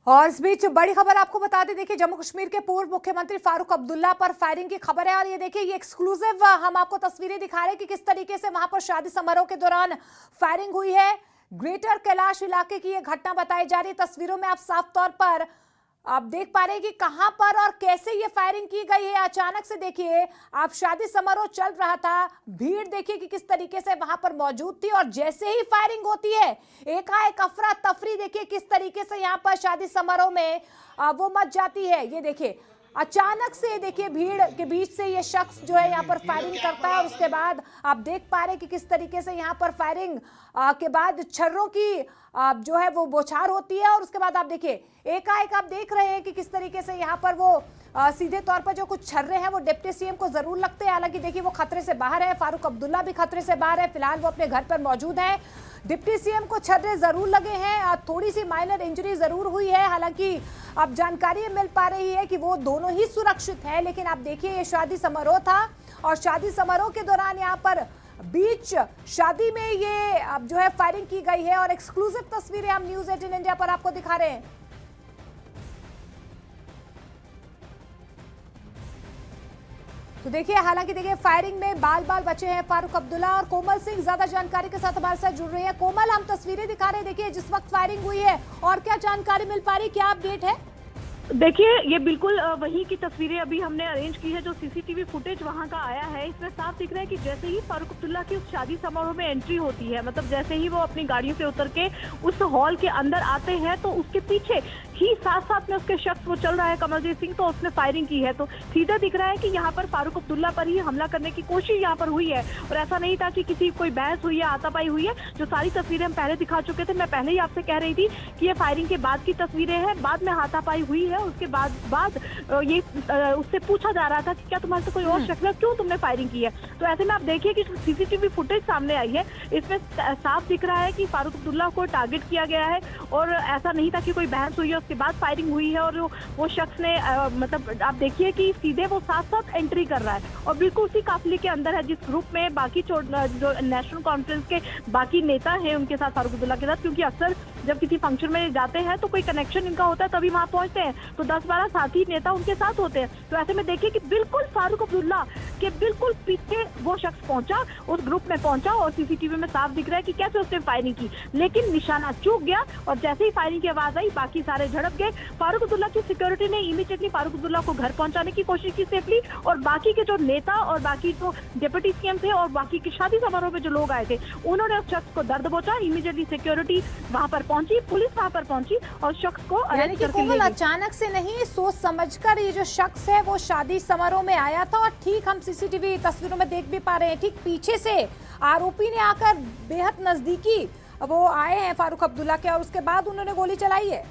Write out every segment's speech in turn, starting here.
और इस बीच बड़ी खबर आपको बता दें, देखिए जम्मू कश्मीर के पूर्व मुख्यमंत्री फारूक अब्दुल्ला पर फायरिंग की खबर है। और ये देखिए, ये एक्सक्लूसिव हम आपको तस्वीरें दिखा रहे हैं कि किस तरीके से वहां पर शादी समारोह के दौरान फायरिंग हुई है। ग्रेटर कैलाश इलाके की ये घटना बताई जा रही है। तस्वीरों में आप साफ तौर पर आप देख पा रहे हैं कि कहां पर और कैसे ये फायरिंग की गई है। अचानक से देखिए, आप शादी समारोह चल रहा था, भीड़ देखिए कि किस तरीके से वहां पर मौजूद थी, और जैसे ही फायरिंग होती है एकाएक अफरा तफरी देखिए किस तरीके से यहां पर शादी समारोह में वो मच जाती है। ये देखिए अचानक से देखिए भीड़ के बीच से ये शख्स जो है यहाँ पर फायरिंग करता है, और उसके बाद आप देख पा रहे हैं कि किस तरीके से यहाँ पर फायरिंग के बाद छर्रों की जो है वो बौछार होती है। और उसके बाद आप देखिए एकाएक आप देख रहे हैं कि किस तरीके से यहाँ पर वो सीधे तौर पर जो कुछ छर्रे हैं वो डिप्टी सीएम को जरूर लगते हैं। हालांकि देखिए वो खतरे से बाहर है, फारूक अब्दुल्ला भी खतरे से बाहर है, फिलहाल वो अपने घर पर मौजूद है। डिप्टी सीएम को छर्रे जरूर लगे हैं, थोड़ी सी माइनर इंजरी जरूर हुई है। हालांकि अब जानकारी मिल पा रही है कि वो दोनों ही सुरक्षित है। लेकिन आप देखिए ये शादी समारोह था, और शादी समारोह के दौरान यहाँ पर बीच शादी में ये अब जो है फायरिंग की गई है। और एक्सक्लूसिव तस्वीरें हम न्यूज़ 18 इंडिया पर आपको दिखा रहे हैं। तो देखिए, हालांकि देखिए फायरिंग में बाल बाल बचे हैं फारूक अब्दुल्ला। और कोमल सिंह ज्यादा जानकारी के साथ हमारे साथ जुड़ रही है। कोमल, हम तस्वीरें दिखा रहे हैं, देखिए जिस वक्त फायरिंग हुई है, और क्या जानकारी मिल पा रही है, क्या अपडेट है? देखिए, ये बिल्कुल वहीं की तस्वीरें अभी हमने अरेंज की है। जो सीसीटीवी फुटेज वहां का आया है, इसमें साफ दिख रहा है कि जैसे ही फारूक अब्दुल्ला की उस शादी समारोह में एंट्री होती है, मतलब जैसे ही वो अपनी गाड़ियों से उतर के उस हॉल के अंदर आते हैं, तो उसके पीछे ही साथ साथ में उसके शख्स वो चल रहा है कमलजीत सिंह, तो उसने फायरिंग की है। तो सीधा दिख रहा है कि यहाँ पर फारूक अब्दुल्ला पर ही हमला करने की कोशिश यहाँ पर हुई है, और ऐसा नहीं था कि किसी कोई बहस हुई है, हाथापाई हुई है। जो सारी तस्वीरें हम पहले दिखा चुके थे, मैं पहले ही आपसे कह रही थी कि ये फायरिंग के बाद की तस्वीरें हैं, बाद में हाथापाई हुई है। उसके बाद ये उससे पूछा जा रहा था कि क्या तुम्हारे से कोई और शख्स है, क्यों तुमने फायरिंग की है। तो ऐसे में आप देखिए कि सीसीटीवी फुटेज सामने आई है, इसमें साफ दिख रहा है कि फारूक अब्दुल्ला को टारगेट किया गया है, और ऐसा नहीं था कि कोई बहस हुई है, उसके बाद फायरिंग हुई है। और वो शख्स ने मतलब आप देखिए कि सीधे वो साथ साथ एंट्री कर रहा है, और बिल्कुल उसी काफिले के अंदर है जिस ग्रुप में बाकी जो नेशनल कॉन्फ्रेंस के बाकी नेता हैं उनके साथ, फारूक अब्दुल्ला के साथ। क्योंकि अक्सर जब किसी फंक्शन में जाते हैं तो कोई कनेक्शन इनका होता है, तभी वहां पहुंचते हैं, तो 10-12 साथी नेता उनके साथ होते हैं। तो ऐसे में देखिए कि बिल्कुल फारूक अब्दुल्ला के बिल्कुल पीछे वो शख्स पहुंचा, उस ग्रुप में पहुंचा, और सीसीटीवी में साफ दिख रहा है कि कैसे उसने फायरिंग की, लेकिन निशाना चूक गया। और जैसे ही फायरिंग की आवाज आई, बाकी सारे झड़प गए। फारूक अब्दुल्ला की सिक्योरिटी ने इमीडिएटली फारूक अब्दुल्ला को घर पहुंचाने की कोशिश की सेफली, और बाकी के जो नेता और बाकी जो डिप्टी सीएम थे और बाकी के शादी समारोह में जो लोग आए थे, उन्होंने उस शख्स को दर्द पहुंचा। इमीडिएटली सिक्योरिटी वहां पर पहुंची, पुलिस वहां पर पहुंची, और शख्स को अरेस्ट करके ले गई। अचानक से नहीं, सोच समझकर ये जो शख्स है वो शादी समारोह में आया था, और ठीक हम सीसीटीवी तस्वीरों में देख भी पा रहे हैं, ठीक पीछे से आरोपी ने आकर बेहद नजदीकी वो आए हैं फारूक अब्दुल्ला के, और उसके बाद उन्होंने गोली चलाई है।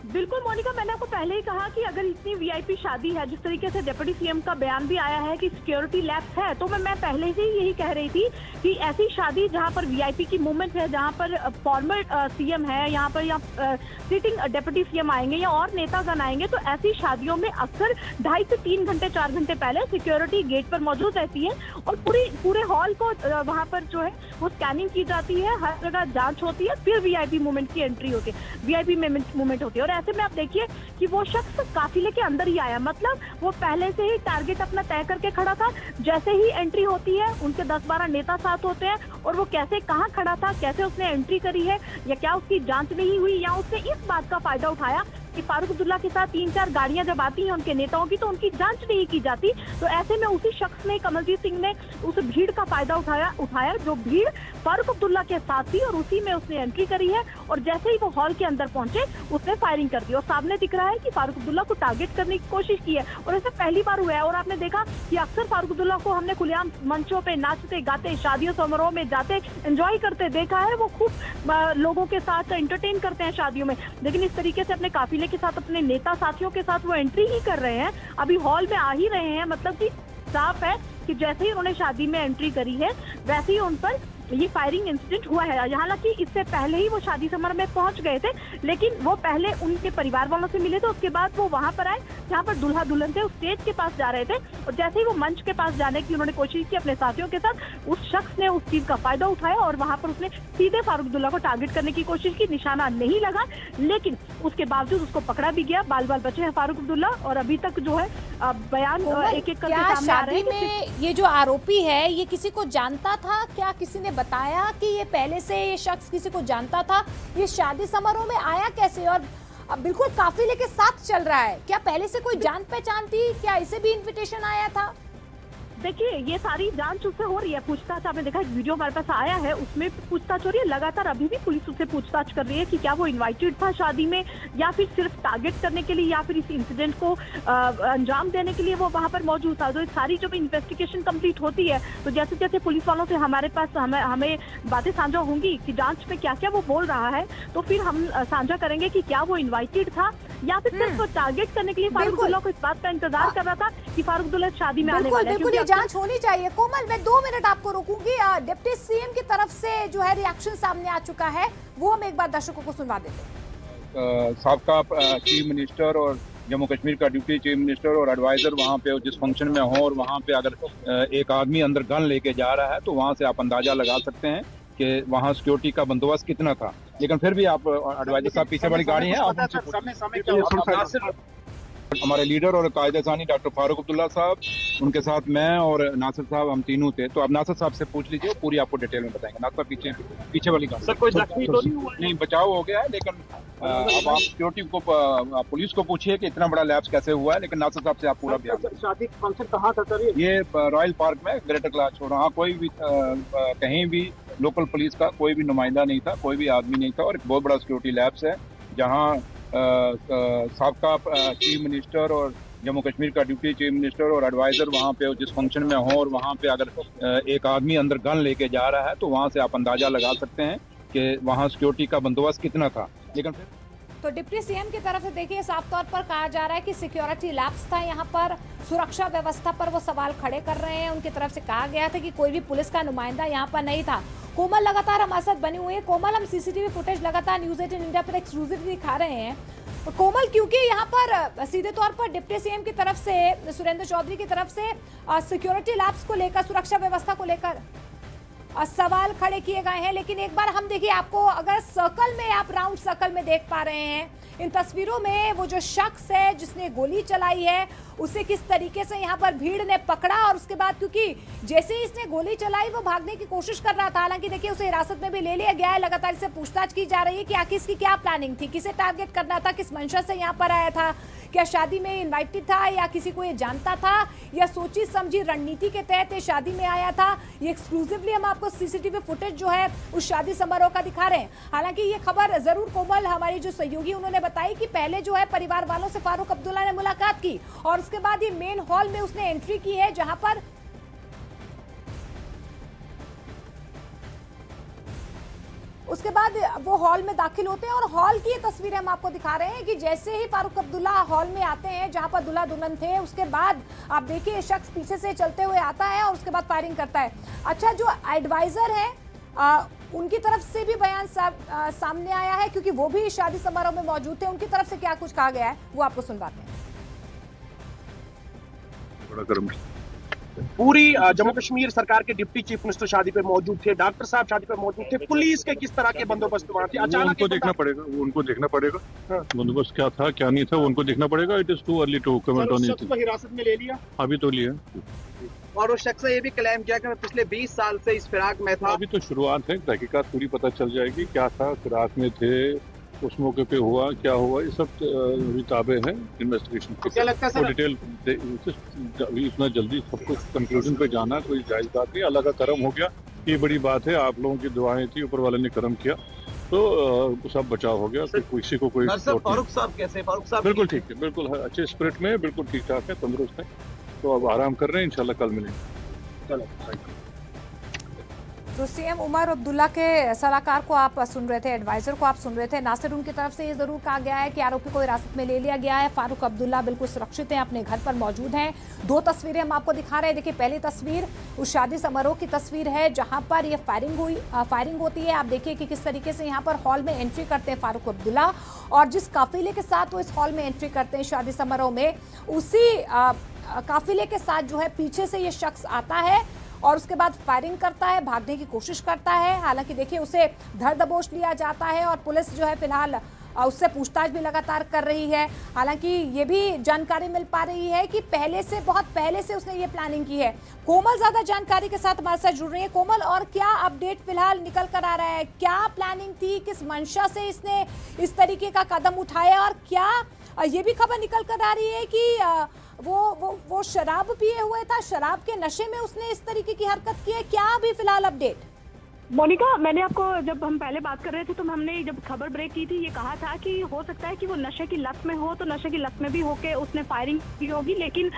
बिल्कुल मोनिका, मैंने आपको पहले ही कहा कि अगर इतनी वीआईपी शादी है, जिस तरीके से डिप्टी सीएम का बयान भी आया है कि सिक्योरिटी लैप्स है, तो मैं पहले से ही यही कह रही थी कि ऐसी शादी जहां पर वीआईपी की मूवमेंट है, जहां पर फॉर्मर सीएम है, यहाँ पर सिटिंग डिप्टी सीएम आएंगे या और नेतागण आएंगे, तो ऐसी शादियों में अक्सर 2.5 से 3 घंटे 4 घंटे पहले सिक्योरिटी गेट पर मौजूद रहती है, और पूरे हॉल को वहां पर जो है वो स्कैनिंग की जाती है, हर जगह जांच होती है, फिर वीआईपी मूवमेंट की एंट्री होती है, वीआईपी मूवमेंट होती है। और ऐसे में आप देखिए कि वो शख्स काफिले के अंदर ही आया, मतलब वो पहले से ही टारगेट अपना तय करके खड़ा था। जैसे ही एंट्री होती है, उनके 10-12 नेता साथ होते हैं, और वो कैसे कहाँ खड़ा था, कैसे उसने एंट्री करी है, या क्या उसकी जांच नहीं हुई, या उसने इस बात का फायदा उठाया कि फारूक अब्दुल्ला के साथ 3-4 गाड़ियां जब आती हैं उनके नेताओं की, तो उनकी जांच नहीं की जाती। तो ऐसे में उसी शख्स ने, कमलजीत सिंह ने, उस भीड़ का फायदा उठाया जो भीड़ फारूक अब्दुल्ला के साथ थी, और उसी में उसने एंट्री करी है। और जैसे ही वो हॉल के अंदर पहुंचे, उसने फायरिंग कर दी, और सामने दिख रहा है कि फारूक अब्दुल्ला को टारगेट करने की कोशिश की है, और ऐसा पहली बार हुआ है। और आपने देखा कि अक्सर फारूक अब्दुल्ला को हमने खुलेआम मंचों पे नाचते गाते, शादियों समारोह में जाते, एंजॉय करते देखा है। वो खूब लोगों के साथ एंटरटेन करते हैं शादियों में, लेकिन इस तरीके से अपने काफिले के साथ, अपने नेता साथियों के साथ वो एंट्री ही कर रहे हैं, अभी हॉल में आ ही रहे हैं। मतलब कि साफ है कि जैसे ही उन्होंने शादी में एंट्री करी है, वैसे ही उन पर ये फायरिंग इंसिडेंट हुआ है। हालांकि इससे पहले ही वो शादी समारोह में पहुंच गए थे, लेकिन वो पहले उनके परिवार वालों से मिले थे, उसके बाद वो वहां पर आए जहां पर दूल्हा दुल्हन थे, उस स्टेज के पास जा रहे थे, और जैसे ही वो मंच के पास जाने की उन्होंने कोशिश की अपने साथियों के साथ, उस शख्स ने उस चीज का फायदा उठाया और वहां पर उसने सीधे फारूक अब्दुल्ला को टारगेट करने की कोशिश की। निशाना नहीं लगा, लेकिन उसके बावजूद उसको पकड़ा भी गया। बाल बाल बचे हैं फारूक अब्दुल्ला, और अभी तक जो है बयान एक एक करके क्या सामने आ रहे शादी हैं। में ये जो आरोपी है ये किसी को जानता था? क्या किसी ने बताया कि ये पहले से ये शख्स किसी को जानता था? ये शादी समारोह में आया कैसे? और अब बिल्कुल काफिले के साथ चल रहा है, क्या पहले से कोई जान पहचान थी? क्या इसे भी इनविटेशन आया था? देखिए, ये सारी जांच उससे हो रही है, पूछताछ। आपने देखा एक वीडियो हमारे पास आया है, उसमें पूछताछ हो रही है लगातार। अभी भी पुलिस उससे पूछताछ कर रही है कि क्या वो इनवाइटेड था शादी में, या फिर सिर्फ टारगेट करने के लिए, या फिर इस इंसिडेंट को अंजाम देने के लिए वो वहां पर मौजूद था। तो सारी जब इन्वेस्टिगेशन कंप्लीट होती है, तो जैसे जैसे पुलिस वालों से हमारे पास हमें बातें साझा होंगी कि जांच में क्या क्या वो बोल रहा है, तो फिर हम साझा करेंगे कि क्या वो इनवाइटेड था, या फिर सिर्फ टारगेट करने के लिए फारूक अब्दुल्ला को इस बात का इंतजार कर रहा था कि फारूक अब्दुल्ला शादी में आने वाला है। बिल्कुल ये जांच होनी चाहिए। कोमल, मैं 2 मिनट आपको रोकूंगी। डिप्टी सीएम की तरफ से जो है रिएक्शन सामने आ चुका है, वो हम एक बार दर्शकों को सुनवा देते हैं। साबका चीफ मिनिस्टर और जम्मू कश्मीर का डिप्टी चीफ मिनिस्टर और एडवाइजर वहाँ पे जिस फंक्शन में हो, और वहाँ पे अगर एक आदमी अंदर गन लेके जा रहा है, तो वहाँ से आप अंदाजा लगा सकते हैं कि वहाँ सिक्योरिटी का बंदोबस्त कितना था। लेकिन फिर भी आप एडवाइजर साहब पीछे वाली गाड़ी है, हमारे लीडर और कायदेसानी डॉक्टर फारूक अब्दुल्ला साहब, उनके साथ मैं और नासिर साहब, हम तीनों थे। तो आप नासिर साहब से पूछ लीजिए, पूरी आपको डिटेल में बताएंगे। नासिर पीछे वाली गाड़ी। सर कोई जख्मी तो नहीं हुआ? नहीं, बचाव हो गया है, लेकिन अब आप सिक्योरिटी को पुलिस को पूछिए कि इतना बड़ा लैप्स कैसे हुआ है, लेकिन नासिर साहब से आप पूरा बयान। शादी फंक्शन कहाँ था सर? ये रॉयल पार्क में ग्रेटर क्लास छोड़ रहा, कोई भी कहीं भी लोकल पुलिस का कोई भी नुमाइंदा नहीं था, कोई भी आदमी नहीं था, और एक बहुत बड़ा सिक्योरिटी लैब्स है जहाँ साबका चीफ मिनिस्टर और जम्मू कश्मीर का डिप्टी चीफ मिनिस्टर और एडवाइजर वहाँ पे जिस फंक्शन में हो, और वहाँ पे अगर एक आदमी अंदर गन लेके जा रहा है, तो वहाँ से आप अंदाजा लगा सकते हैं कि वहाँ सिक्योरिटी का बंदोबस्त कितना था। लेकिन तो डिप्टी सीएम की तरफ से देखिए साफ तौर पर कहा जा रहा है कि सिक्योरिटी लैप्स था यहाँ पर, सुरक्षा व्यवस्था पर वो सवाल खड़े कर रहे हैं। उनकी तरफ से कहा गया था कि कोई भी पुलिस का नुमाइंदा यहाँ पर नहीं था। कोमल लगातार हमारे साथ बनी हुई है। कोमल, हम सीसीटीवी फुटेज लगातार न्यूज 18 इंडिया पर एक्सक्लूसिवली दिखा रहे हैं। कोमल, क्योंकि यहाँ पर सीधे तौर पर डिप्टी सीएम की तरफ से, सुरेंद्र चौधरी की तरफ से सिक्योरिटी लैब्स को लेकर, सुरक्षा व्यवस्था को लेकर सवाल खड़े किए गए हैं। लेकिन एक बार हम देखिए, आपको अगर सर्कल में, आप राउंड सर्कल में देख पा रहे हैं इन तस्वीरों में, वो जो शख्स है जिसने गोली चलाई है, उसे किस तरीके से यहाँ पर भीड़ ने पकड़ा, और उसके बाद क्योंकि जैसे ही इसने गोली चलाई वो भागने की कोशिश कर रहा था। हालांकि देखिए उसे हिरासत में भी ले लिया गया है। लगातार इससे पूछताछ की जा रही है कि आखिर इसकी क्या प्लानिंग थी, किसे टारगेट करना था, किस मंशा से यहाँ पर आया था, क्या शादी में इनवाइटेड था, या किसी को ये जानता था, या सोची समझी रणनीति के तहत ये शादी में आया था। ये एक्सक्लूसिवली हम आपको सीसीटीवी फुटेज जो है उस शादी समारोह का दिखा रहे हैं। हालांकि ये खबर जरूर कोमल, हमारी जो सहयोगी, उन्होंने बताई कि पहले जो है परिवार वालों से फारूक अब्दुल्ला ने मुलाकात की, और उसके बाद ये मेन हॉल में उसने एंट्री की है, जहां पर उसके बाद वो हॉल में दाखिल होते हैं। और हॉल की ये तस्वीरें हम आपको दिखा रहे हैं कि जैसे ही फारूक अब्दुल्ला हॉल में आते हैं जहां पर दूल्हा दुल्हन थे, उसके बाद आप देखिए ये शख्स पीछे से चलते हुए आता है और उसके बाद फायरिंग करता है। अच्छा, जो एडवाइजर है उनकी तरफ से भी बयान सामने आया है, क्योंकि वो भी शादी समारोह में मौजूद थे। उनकी तरफ से क्या कुछ कहा गया है वो आपको सुनवाते हैं। पूरी जम्मू कश्मीर सरकार के डिप्टी चीफ मिनिस्टर शादी पे मौजूद थे, डॉक्टर साहब शादी पे मौजूद थे, पुलिस के किस तरह के बंदोबस्त वहाँ थे? अचानक उनको देखना पड़ेगा, वो उनको देखना पड़ेगा। हाँ। बंदोबस्त क्या था क्या नहीं था वो उनको देखना पड़ेगा। It is too early to comment on it. हिरासत में ले लिया? अभी तो लिया। और उस शख्स ने ये भी क्लेम किया कि मैं पिछले 20 साल से इस फिराक में था। अभी तो शुरुआत है, तहकीकात पूरी पता चल जाएगी क्या था, फिराक में थे, उस मौके पे हुआ क्या हुआ, ये सब अभी ताबे हैं इन्वेस्टिगेशन। तो क्या लगता है सर, डिटेल अभी इतना जल्दी सब कुछ कंक्लूजन पे जाना कोई जायज बात नहीं। अल्लाह का करम हो गया, ये बड़ी बात है। आप लोगों की दुआएं थी, ऊपर वाले ने करम किया, तो सब बचाव हो गया। तो किसी को कोई फारूक साहब कैसे? फारूक साहब बिल्कुल ठीक है, बिल्कुल अच्छे स्पिरिट में, बिल्कुल ठीक ठाक है, तंदुरुस्त है। तो अब आराम कर रहे हैं, इंशाल्लाह कल मिलेंगे। चलो। तो सीएम उमर अब्दुल्ला के सलाहकार को आप सुन रहे थे, एडवाइजर को आप सुन रहे थे। नासिर, उनकी तरफ से ये जरूर कहा गया है कि आरोपी को हिरासत में ले लिया गया है। फारूक अब्दुल्ला बिल्कुल सुरक्षित हैं, अपने घर पर मौजूद हैं। 2 तस्वीरें हम आपको दिखा रहे हैं। देखिए, पहली तस्वीर उस शादी समारोह की तस्वीर है जहां पर ये फायरिंग होती है। आप देखिए कि किस तरीके से यहाँ पर हॉल में एंट्री करते हैं फारूक अब्दुल्ला, और जिस काफिले के साथ वो इस हॉल में एंट्री करते हैं शादी समारोह में, उसी काफिले के साथ जो है पीछे से ये शख्स आता है और उसके बाद फायरिंग करता है, भागने की कोशिश करता है। हालांकि देखिए, उसे धर दबोच लिया जाता है और पुलिस जो है फिलहाल उससे पूछताछ भी लगातार कर रही है। हालांकि ये भी जानकारी मिल पा रही है कि बहुत पहले से उसने ये प्लानिंग की है। कोमल ज्यादा जानकारी के साथ हमारे साथ जुड़ रही है। कोमल, और क्या अपडेट फिलहाल निकल कर आ रहा है? क्या प्लानिंग थी, किस मंशा से इसने इस तरीके का कदम उठाया, और क्या ये भी खबर निकल कर आ रही है कि वो शराब पिए हुए था, शराब के नशे में उसने इस तरीके की हरकत की है? क्या अभी फिलहाल अपडेट? मोनिका, मैंने आपको जब हम पहले बात कर रहे थे तो हमने जब खबर ब्रेक की थी ये कहा था कि हो सकता है कि वो नशे की लत में हो, तो नशे की लत में भी होके उसने फायरिंग की होगी, लेकिन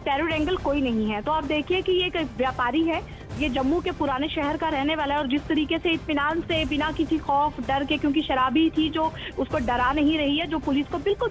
टेरर एंगल कोई नहीं है। तो आप देखिए कि ये एक व्यापारी है, ये जम्मू के पुराने शहर का रहने वाला है, और जिस तरीके से इत्मीनान से बिना किसी खौफ डर के, क्योंकि शराबी थी जो उसको डरा नहीं रही है, जो पुलिस को बिल्कुल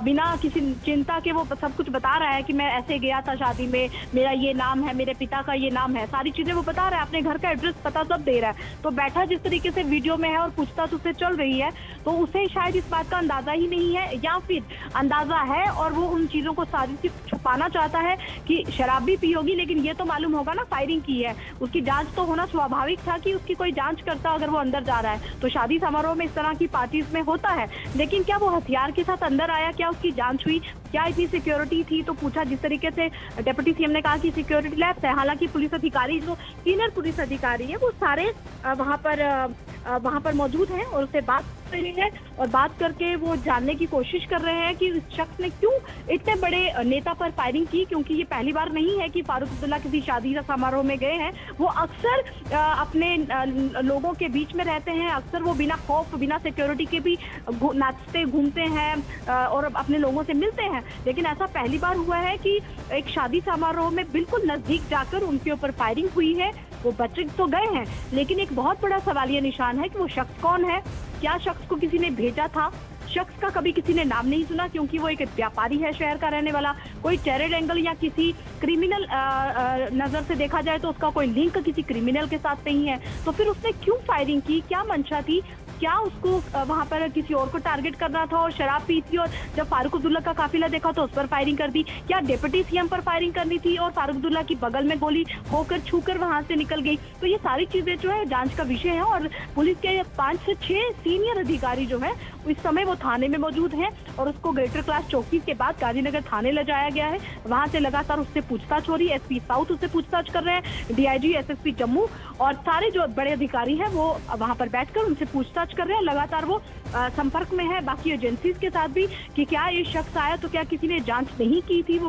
बिना किसी चिंता के वो सब कुछ बता रहा है कि मैं ऐसे गया था शादी में, मेरा ये नाम है, मेरे पिता का ये नाम है, सारी चीजें वो बता रहा है, अपने घर का एड्रेस पता सब दे रहा है। तो बैठा जिस तरीके से वीडियो में है और पूछताछ उससे चल रही है, तो उसे शायद इस बात का अंदाजा ही नहीं है, या फिर अंदाजा है और वो उन चीजों को सारी छुपाना चाहता है कि शराब भी पी होगी, लेकिन ये तो मालूम होगा ना फायरिंग की है, उसकी जांच तो होना स्वाभाविक था कि उसकी कोई जांच करता अगर वो अंदर जा रहा है। तो शादी समारोह में इस तरह की पार्टीज में होता है, लेकिन क्या वो हथियार के साथ अंदर आया, क्या उसकी जांच हुई, क्या इतनी सिक्योरिटी थी? तो पूछा, जिस तरीके से डिप्टी सीएम ने कहा कि सिक्योरिटी लैप्स है। हालांकि पुलिस अधिकारी, जो सीनियर पुलिस अधिकारी है, वो सारे वहां पर मौजूद हैं और उससे बात कर रही है, और बात करके वो जानने की कोशिश कर रहे हैं कि इस शख्स ने क्यों इतने बड़े नेता पर फायरिंग की, क्योंकि ये पहली बार नहीं है कि फारूक अब्दुल्ला किसी शादी समारोह में गए हैं। वो अक्सर अपने लोगों के बीच में रहते हैं, अक्सर वो बिना खौफ, बिना सिक्योरिटी के भी नाचते घूमते हैं और अपने लोगों से मिलते हैं। लेकिन ऐसा पहली बार हुआ है कि एक शादी समारोह में बिल्कुल नजदीक जाकर उनके ऊपर फायरिंग हुई है। वो बच तो गए हैं, लेकिन एक बहुत बड़ा सवालिया निशान है कि वो शख्स कौन है, क्या शख्स को किसी ने भेजा था? शख्स का कभी किसी ने नाम नहीं सुना, क्योंकि वो एक व्यापारी है, शहर का रहने वाला, कोई टेरर एंगल या किसी क्रिमिनल नजर से देखा जाए तो उसका कोई लिंक किसी क्रिमिनल के साथ नहीं है। तो फिर उसने क्यों फायरिंग की, क्या मंशा थी? क्या उसको वहां पर किसी और को टारगेट करना था और शराब पी थी, और जब फारूक अब्दुल्ला का काफिला देखा तो उस पर फायरिंग कर दी? क्या डिप्टी सीएम पर फायरिंग करनी थी और फारूक अब्दुल्ला की बगल में गोली होकर छूकर वहां से निकल गई? तो ये सारी चीजें जो है जांच का विषय है, और पुलिस के 5 से 6 सीनियर अधिकारी जो है इस समय वो थाने में मौजूद हैं, और उसको ग्रेटर क्लास चौकी के बाद गांधीनगर थाने ले जाया गया है। वहां से लगातार उससे पूछताछ हो रही है, एसपी साउथ उससे पूछताछ कर रहे हैं, डीआईजी, एसएसपी जम्मू और सारे जो बड़े अधिकारी हैं वो वहां पर बैठकर उनसे पूछताछ कर रहे हैं। लगातार वो संपर्क में है बाकी एजेंसीज के साथ भी कि क्या ये शख्स आया तो क्या किसी ने जांच नहीं की थी, वो